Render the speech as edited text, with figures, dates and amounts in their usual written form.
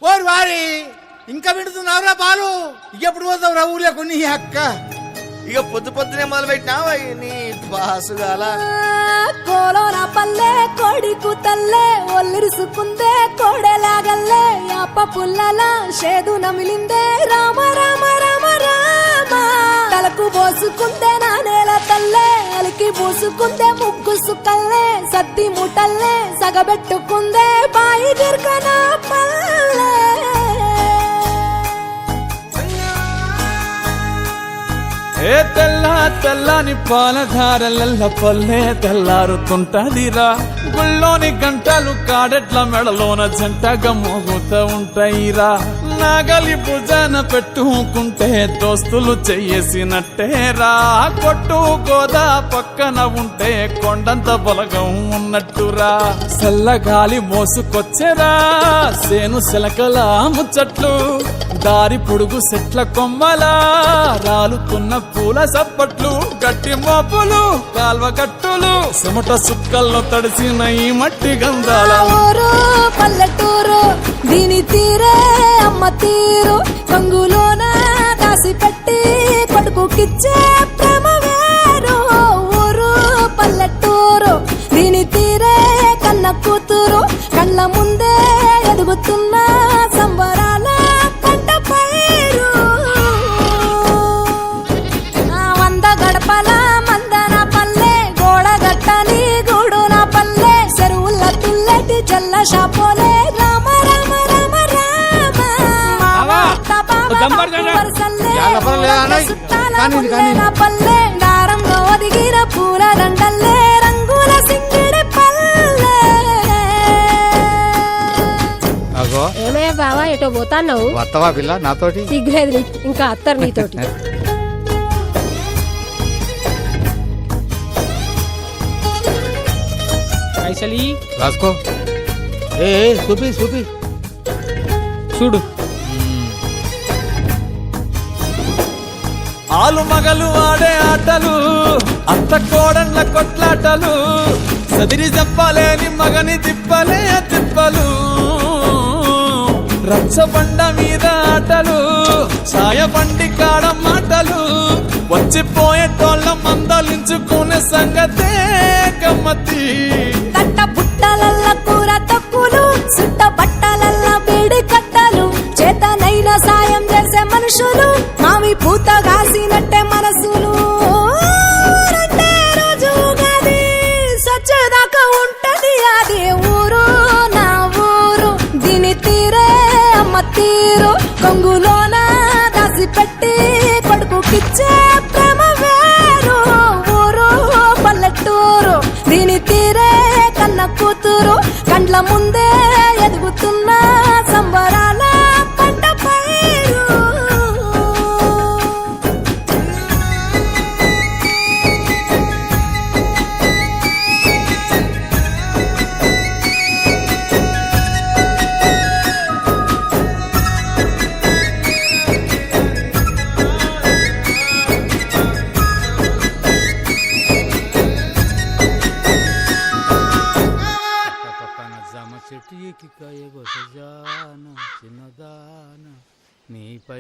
ఓరు వారి ఇంకా వింటున్నావురా పాలు ఎప్పుడు పోతావు రా ఊళ్ళో కొన్ని అక్క ఇక పొద్దు పొద్దునే మొదలు పెట్టినావా నీ బాసుగాల కోలోన పల్లె కోడికు తల్లే ఒల్లిరుసుకుందే కోడెలాగల్లే యాప పుల్లల షేదు నమిలిందే రామ రామ రామ రామ తలకు పోసుకుందే నా నేల తల్లే అలికి పూసుకుందే ముగ్గు సుక్కల్లే సద్ది ముటల్లే సగబెట్టుకుందే బాయి గిర్కన పల్లె ఏ తెల్లని పాలధారలల్ల పల్లె తెల్లారుతుంటదిరా గుళ్ళోని గంటలు కాడెట్ల మెడలోన జంటగా మోగుతూ ఉంటాయిరా నాగలి భుజాన పెట్టుకుంటే దోస్తులు చెయ్యేసినట్టేరా కొట్టు గోదా పక్కన ఉంటే కొండంత బలగం ఉన్నట్టురా చల్లగాలి మోసుకొచ్చెరా సేను శిలకల ముచ్చట్లు దారి పొడుగు చెట్ల కొమ్మలా రాలుతున్న పూల సప్పట్లు గట్టి మోపులు కాల్వ గట్టులు చెమట సుక్కల్లో తడిసిన ఈ మట్టి గంధాల ఊరు పల్లెటూరు దీని తీరే అమ్మ తీరు కంగులోన దాసి పెట్టి కొడుకుకిచ్చే ప్రేమ వేరు ఊరు పల్లెటూరు దీని తీరే కన్న కూతురు కళ్ళ ముందే ఎదుగుతున్న సంబరాల పంట పైరు వంద గడపల మందన పల్లె గోడ గట్టని గూడు నా పల్లె చెరువుల తుల్లటి జల్ల షాపోలే రామ రామ రామ రామ పల్లె దారంలో ఒదిగిన పూల దండల్లే రంగుల సింగిడి పల్లె ఏమయ్యా బావా ఎటో పోతాన్నావు వత్తవా పిల్ల నాతోటి సిగ్గులేదు ఇంకా అత్తరు నీతోటి పైసలి రాసుకో ఏ చూపి చూపి చూడు ఆలు మగలు ఆడే ఆటలు అత్త కోడళ్ళ కొట్లాటలు సదిరి చెప్పలేని మగని తిప్పలే తిప్పలు రచ్చబండ మీద ఆటలు ఛాయ బండి కాడ మాటలు వచ్చిపోయేటోళ్ళ మందలించుకునే సంగతే గమ్మతి కట్ట పుట్టలల్ల కూర తక్కువలు సుట్ట బట్టలల్ల వేడి కట్టలు చేతనైన సాయం చేసే మనుషులు మావి పూత కాసినట్టే మనసులు రెండే రోజు గది సచ్చేదాకా ఉంటది అది ఊరు నా ఊరు దీని తీరే అమ్మ తీరు కొంగులోన దాసి పెట్టి కొడుకుకిచ్చే ప్రేమ వేరు ఊరు పల్లెటూరు దీని తీరే కన్న కూతురు కండ్ల ముందే ఎదుగుతున్న సంబరాల పంట పైరు చెట్టు ఎక్కి కాయ చిన్నదాన నీపై